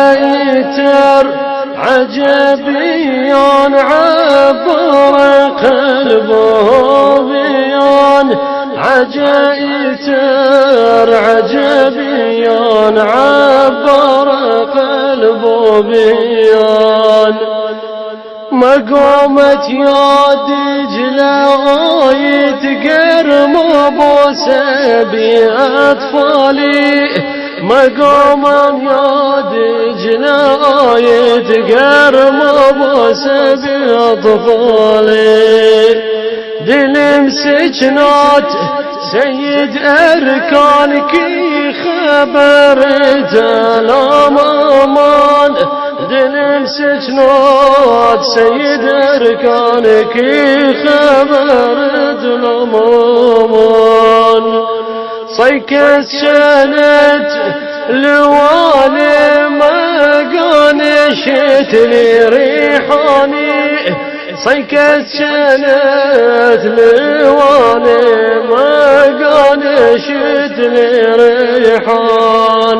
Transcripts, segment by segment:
عجيتر عجبيان عبر قلبه بيان عجيتر عجبيان عبر قلبه بيان مقامت يا دجلة يتقرم بوسبي أطفالي مقام يا دجلة يتقرم بوسبي أطفالي دلم سجنات سيد أركانك خبر الأمان دلم سجنات سيد أركانك خبر الأمان صيكت شنت لوالي ما قانشت لي ريحاني صيكت شنت لوالي ما قانشت لي ريحان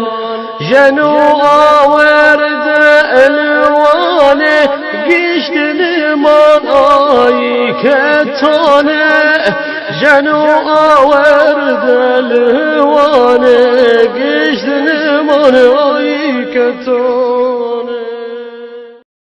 جنوها ورد الواني قشت لمناي كتاني جنوها ورد الواني قشت لمناي كتاني